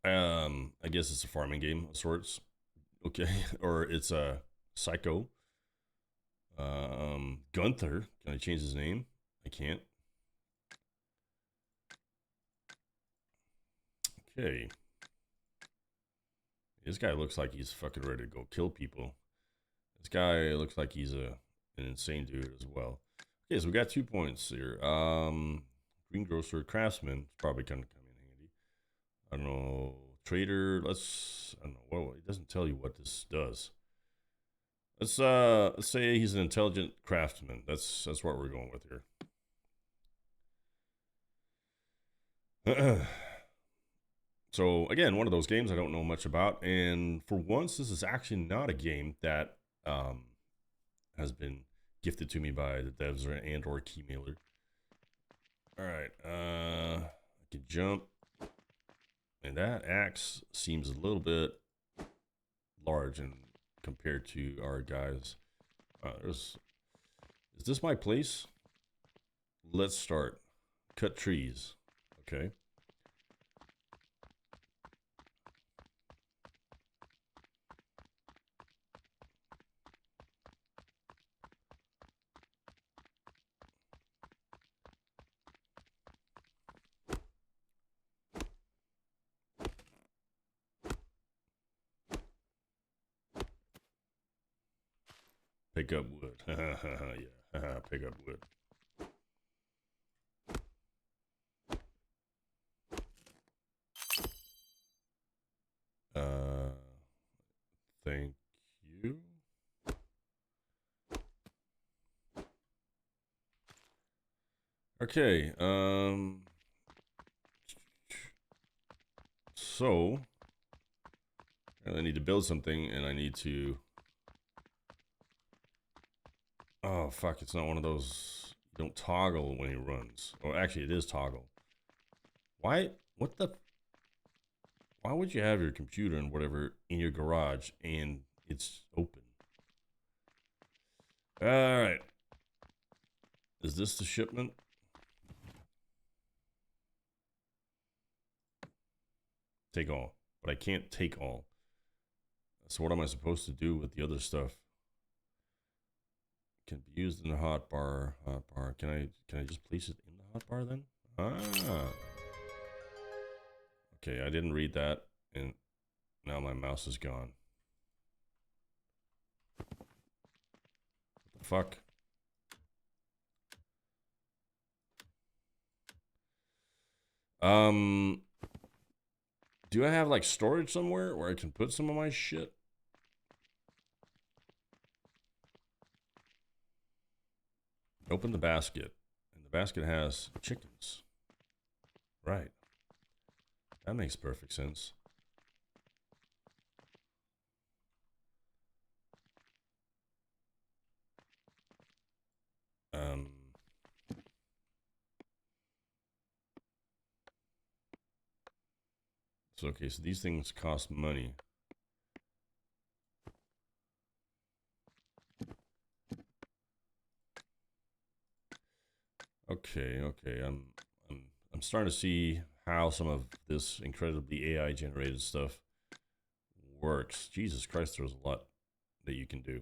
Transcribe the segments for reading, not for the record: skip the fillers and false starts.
I guess it's a farming game of sorts. Okay, or it's a Psycho. Gunther. Can I change his name? I can't. Okay. This guy looks like he's fucking ready to go kill people. This guy looks like he's an insane dude as well. Okay, so we got 2 points here. Greengrocer, craftsman. It's probably gonna come in handy. I don't know. Trader. I don't know. Well, it doesn't tell you what this does. Let's say he's an intelligent craftsman. That's what we're going with here. So again, one of those games I don't know much about, and for once, this is actually not a game that um, has been gifted to me by the devs or keymailer. All right, I can jump, and that axe seems a little bit large and compared to our guys. Is this my place? Let's start. Cut trees. Okay. Pick up wood. Yeah. Pick up wood. Uh, thank you. Okay. So I need to build something, and I need to. Oh fuck! It's not one of those. You don't toggle when he runs. Oh, actually, it is toggle. Why? What the? Why would you have your computer and whatever in your garage and it's open? All right. Is this the shipment? Take all, but I can't take all. So what am I supposed to do with the other stuff? Can be used in the hotbar. Hotbar. Can I just place it in the hotbar then? Ah. Okay, I didn't read that, and now my mouse is gone. What the fuck? Um, do I have like storage somewhere where I can put some of my shit? Open the basket, and the basket has chickens. Right. That makes perfect sense. Um, so okay, so these things cost money. Okay. I'm starting to see how some of this incredibly AI generated stuff works. Jesus Christ, there's a lot that you can do.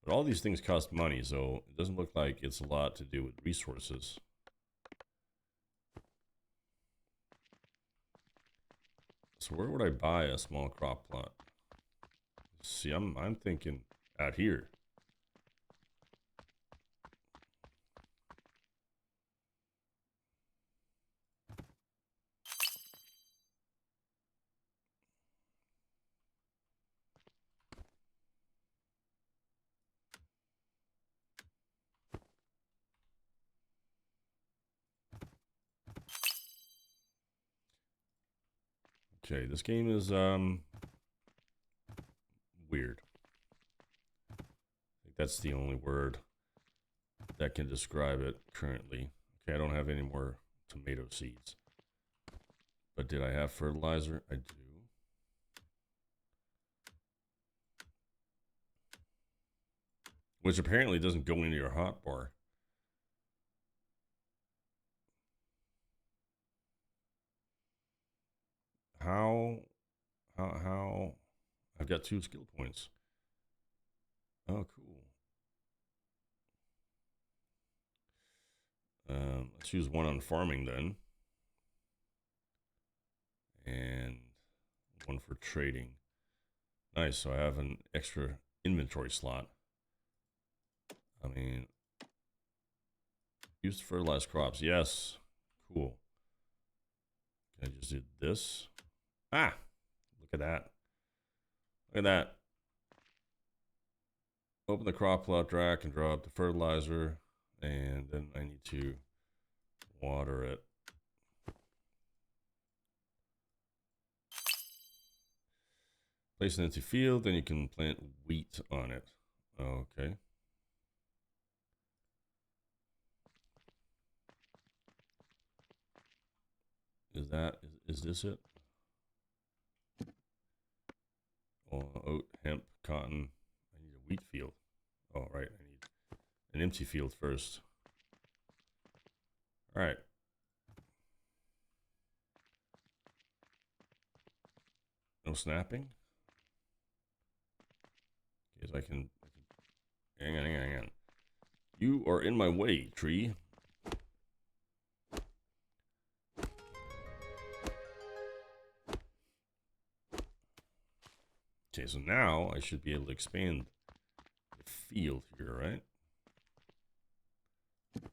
But all these things cost money, so it doesn't look like it's a lot to do with resources. So where would I buy a small crop plot? See, I'm thinking out here. Okay, this game is weird. I think that's the only word that can describe it currently. Okay, I don't have any more tomato seeds. But did I have fertilizer? I do. Which apparently doesn't go into your hotbar. how I've got 2 skill points. Oh, cool. Let's use 1 on farming then. And 1 for trading. Nice, so I have an extra inventory slot. I mean, used to fertilize crops. Yes. Cool. Can I just do this? Ah! Look at that. Look at that. Open the crop plot, drag and drop the fertilizer, and then I need to water it. Place it into field, then you can plant wheat on it. Okay. Is this it? Oh, oat, hemp, cotton. I need a wheat field. Oh, right. I need an empty field first. All right. No snapping. Because I can. Hang on. You are in my way, tree. Okay, so now I should be able to expand the field here, right? Here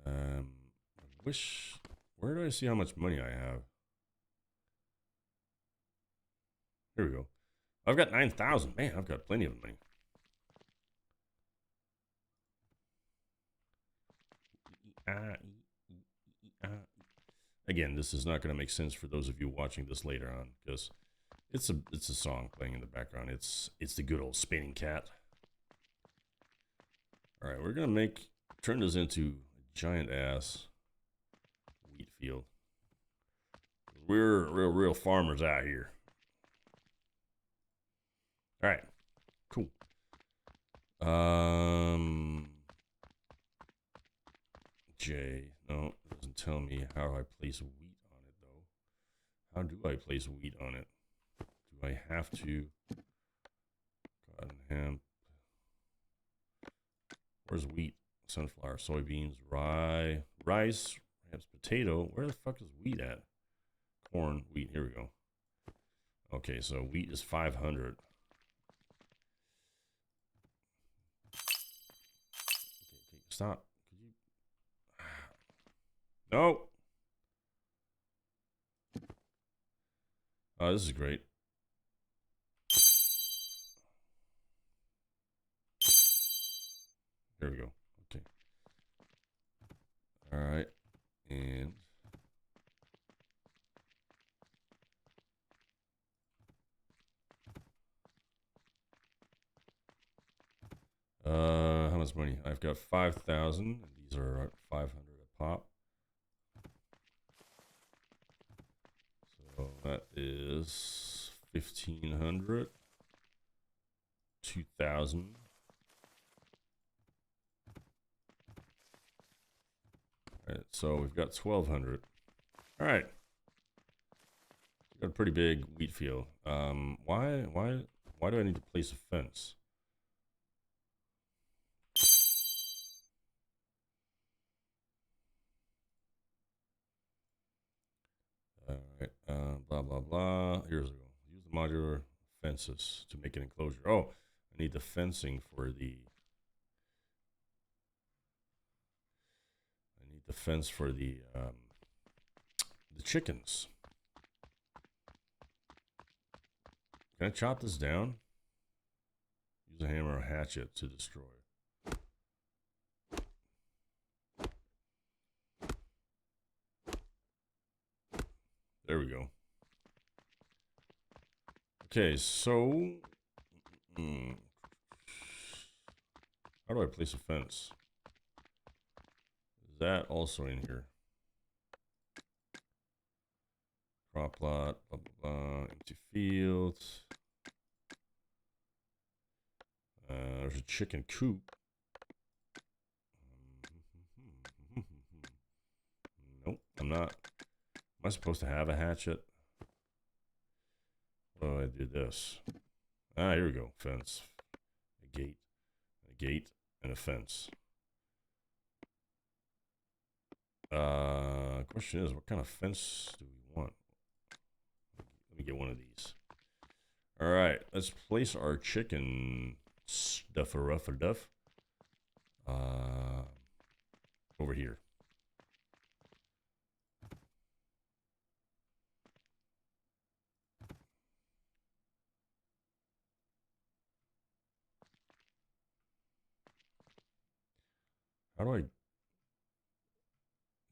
we go. I wish. Where do I see how much money I have? Here we go. I've got 9,000. Man, I've got plenty of money. Again, this is not going to make sense for those of you watching this later on because it's a song playing in the background. It's the good old spinning cat. All right, we're gonna turn this into a giant ass wheat field. We're real farmers out here. All right, cool. J. No, it doesn't tell me how I place wheat on it though. How do I place wheat on it? Do I have to? Cotton, hemp. Where's wheat? Sunflower, soybeans, rye, rice, perhaps potato. Where the fuck is wheat at? Corn, wheat. Here we go. Okay, so wheat is 500. Okay, stop. Could you? No. Oh, this is great. There we go. Okay. All right, and how much money? I've got 5,000. These are 500 a pop. So that is 1,500, 2,000. All right, so we've got 1,200. All right, got a pretty big wheat field. Why do I need to place a fence? All right, blah blah blah. Here's we go. Use the modular fences to make an enclosure. Oh, I need the fencing for the. I need the fence for the chickens. Can I chop this down? Use a hammer or hatchet to destroy. There we go. Okay, so how do I place a fence? Is that also in here? Crop plot, blah, blah, blah, empty fields. There's a chicken coop. not. Am I supposed to have a hatchet? Oh, I do this. Ah, here we go. Fence. A gate, and a fence. Question is, what kind of fence do we want? Let me get one of these. All right, let's place our chicken stuffer duff over here. How do I?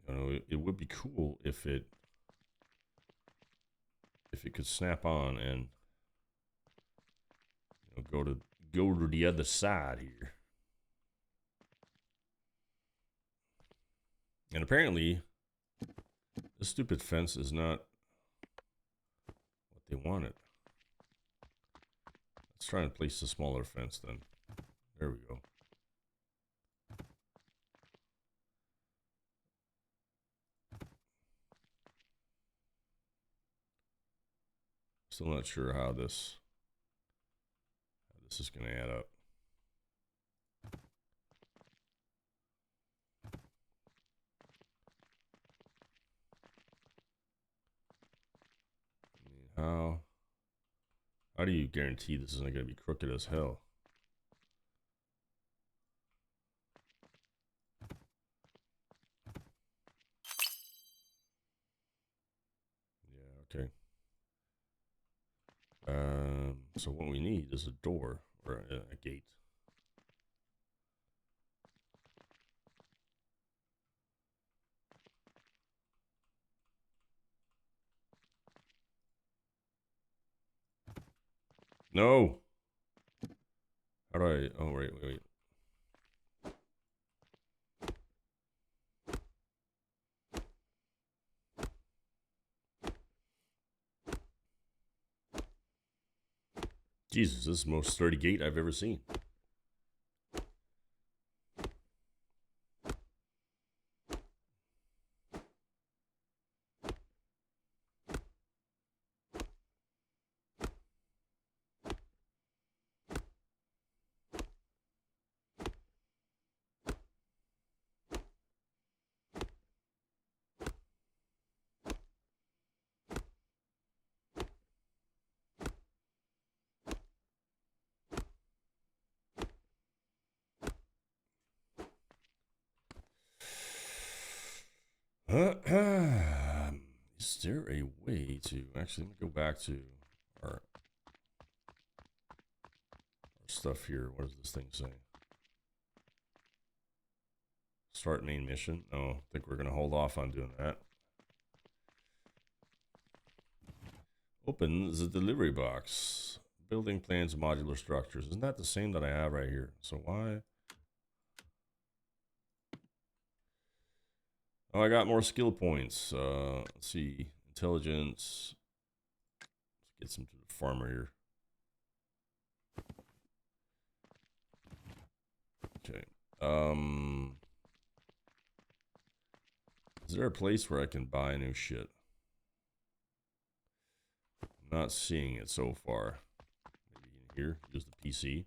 You know, it would be cool if it could snap on and go to the other side here. And apparently, this stupid fence is not what they wanted. Let's try and place a smaller fence then. There we go. Still not sure how this is going to add up. I mean, how do you guarantee this isn't going to be crooked as hell? Yeah, okay. So what we need is a door or a gate. No. How do I? Oh, wait. Jesus, this is the most sturdy gate I've ever seen. Is there a way to actually, let me go back to our stuff here. What does this thing say? Start main mission. No, I think we're going to hold off on doing that. Open the delivery box. Building plans, modular structures. Isn't that the same that I have right here? So why? Oh, I got more skill points. Let's see. Intelligence. Let's get some to the farmer here. Okay. Is there a place where I can buy new shit? I'm not seeing it so far. Maybe in here. Use the PC.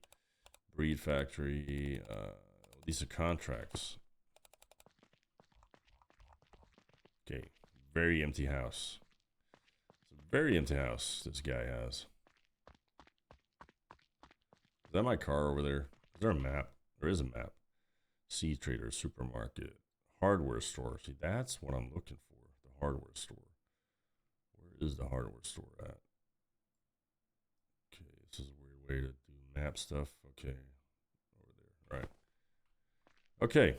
Breed factory. These are contracts. Okay. Very empty house. It's a very empty house this guy has. Is that my car over there? Is there a map? There is a map. Seed trader, supermarket, hardware store. See, that's what I'm looking for. The hardware store. Where is the hardware store at? Okay, this is a weird way to do map stuff. Okay, over there. Right. Okay.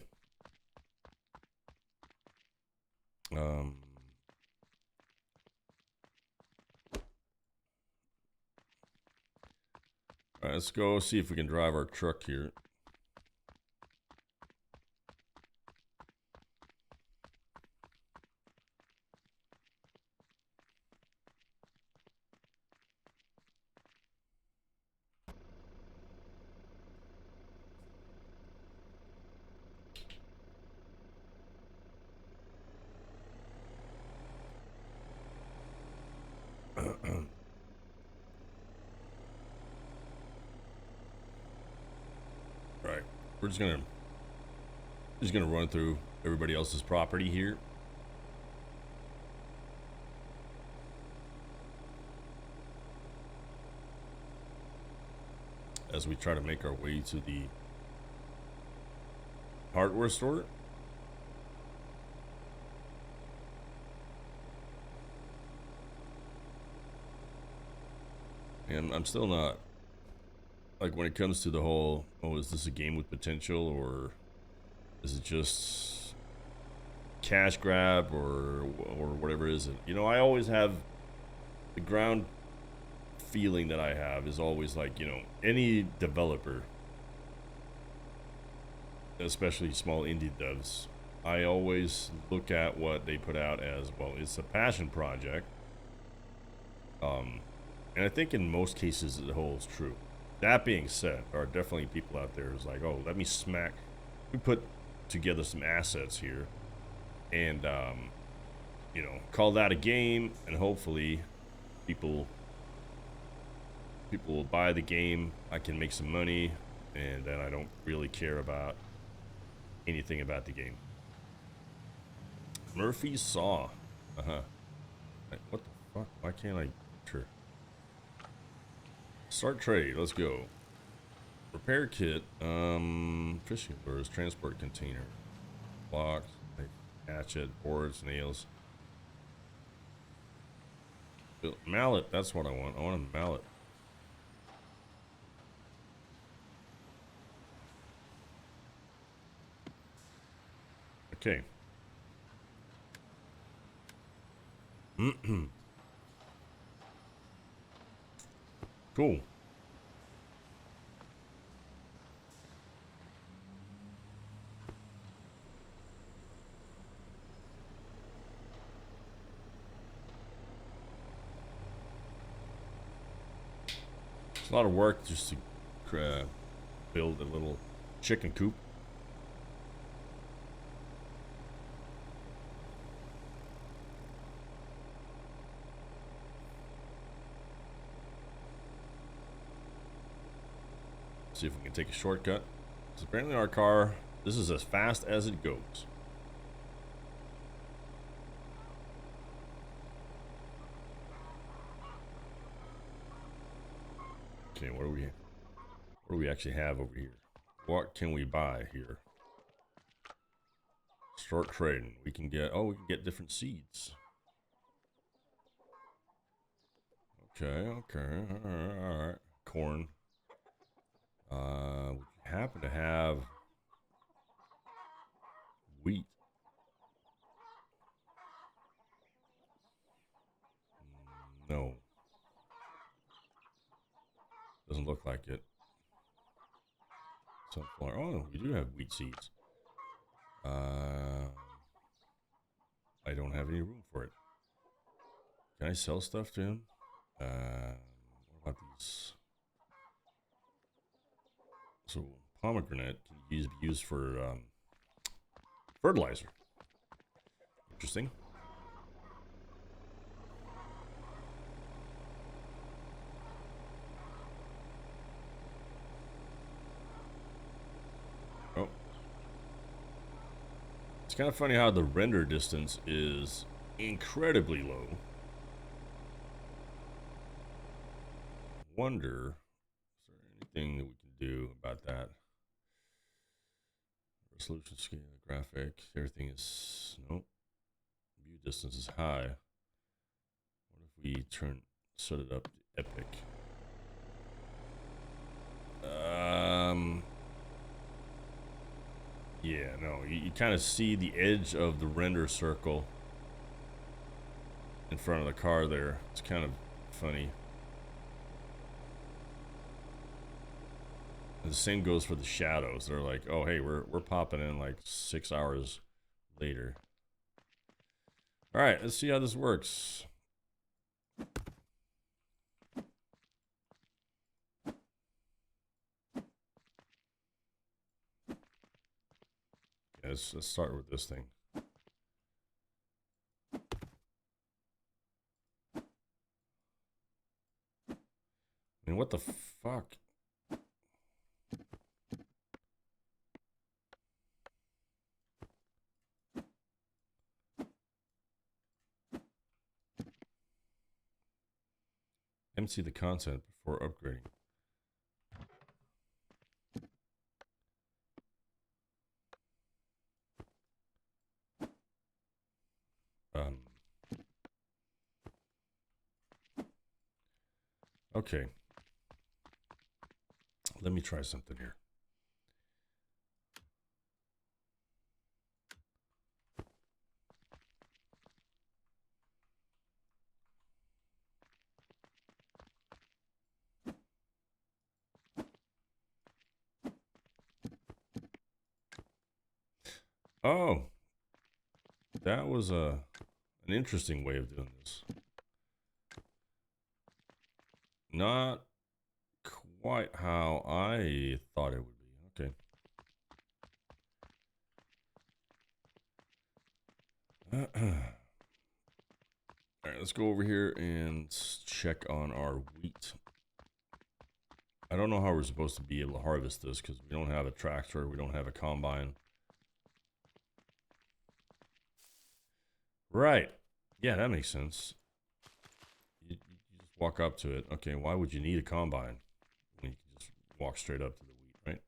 All right, let's go see if we can drive our truck here. we're just gonna run through everybody else's property here. As we try to make our way to the hardware store. And I'm still not, like, when it comes to the whole, oh, is this a game with potential, or is it just cash grab, or whatever is it? You know, I always have the ground feeling that I have is always like, you know, any developer, especially small indie devs, I always look at what they put out as, well, it's a passion project. And I think in most cases it holds true. That being said, there are definitely people out there who's like, oh, let me put together some assets here and, you know, call that a game, and hopefully people will buy the game, I can make some money, and then I don't really care about anything about the game. Murphy's Saw. Uh-huh. What the fuck? Why can't I enter? Start trade. Let's go. Repair kit. Fishing lures. Transport container. Blocks. Hatchet. Boards. Nails. Mallet. That's what I want. I want a mallet. Okay. Cool. It's a lot of work just to build a little chicken coop. See if we can take a shortcut. So apparently our car, this is as fast as it goes. Okay, what do we actually have over here? What can we buy here? Start trading. We can get different seeds. Okay, all right. Corn. We happen to have wheat. No. Doesn't look like it. Sunflower. Oh, we do have wheat seeds. I don't have any room for it. Can I sell stuff to him? What about these? So pomegranate can be used for fertilizer. Interesting. Oh. It's kind of funny how the render distance is incredibly low. Wonder, is there anything that we can do about that? Resolution scale, graphic, everything is, nope. View distance is high. What if we set it up to epic? Yeah, no, you kind of see the edge of the render circle in front of the car there. It's kind of funny. And the same goes for the shadows. They're like, oh, hey, we're popping in like 6 hours later. All right, let's see how this works. Let's start with this thing. I mean, what the fuck? empty the content before upgrading. Okay. Let me try something here. Oh, that was an interesting way of doing this. Not quite how I thought it would be. Okay. All right, let's go over here and check on our wheat. I don't know how we're supposed to be able to harvest this because we don't have a tractor, we don't have a combine. Right. Yeah, that makes sense. You just walk up to it. Okay, why would you need a combine when you can just walk straight up to the wheat, right?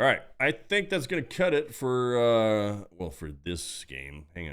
All right, I think that's going to cut it for, well, for this game. Hang on.